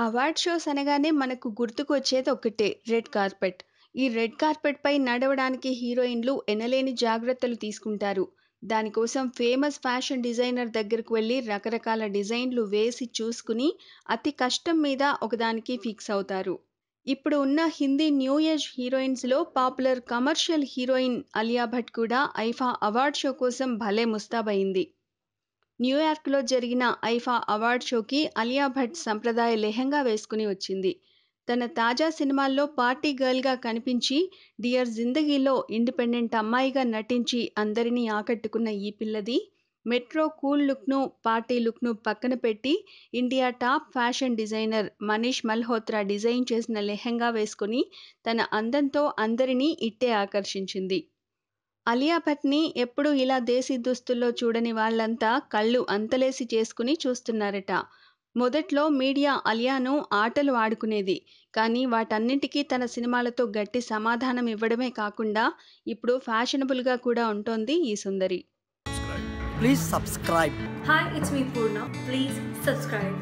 Award shows అనగానే మనకు గుర్తుకొచ్చేది ఒకటే రెడ్ కార్పెట్. ఈ రెడ్ కార్పెట్ పై నడవడానికి హీరోయిన్‌లు ఎనలేని జాగ్రత్తలు తీసుకుంటారు. దానికోసం ఫేమస్ ఫ్యాషన్ డిజైనర్ దగ్గరకు వెళ్లి రకరకాల డిజైన్‌లు వేసి చూసుకుని అతి కష్టం మీద ఒకదానికి ఫిక్స్ అవుతారు. ఇప్పుడు ఉన్న హిందీ న్యూ ఏజ్ హీరోయిన్స్‌లో popular commercial heroine Alia Bhatt కూడా ఐఫా అవార్డ్ షో కోసం భలే ముస్తాబయింది. న్యూయార్క్‌లో జరిగిన ఐఫా అవార్డ్ షోకి అలియా భట్ సంప్రదాయ లెహెంగా వేసుకుని వచ్చింది. తన తాజా సినిమాల్లో పార్టీ గర్ల్‌గా కనిపించి 'డియర్ జిందగీ'లో ఇండిపెండెంట్ అమ్మాయిగా నటించి అందరినీ ఆకట్టుకున్న ఈ పిల్లది మెట్రో కూల్ లుక్‌ను, పార్టీ లుక్‌ను పక్కన పెట్టి India top fashion designer Manish Malhotra design చేసిన లెహెంగా వేసుకొని తన అందంతో అందరినీ ఇట్టే ఆకర్షించింది. అలియా భట్‌ని ఎప్పుడూ ఇలా దేశీ దుస్తుల్లో చూడని వాళ్ళంతా కళ్ళు అంతలేసి చేసుకుని చూస్తున్నారట. మొదట్లో మీడియా అలియాను ఆటలు ఆడుకునేది. కానీ వాటన్నింటికీ తన సినిమాలతో గట్టి సమాధానం ఇవ్వడమే కాకుండా ఇప్పుడు ఫ్యాషనబుల్‌గా కూడా ఉంటోంది ఈ సుందరి. Please subscribe. Hi, it's me Purna. Please subscribe.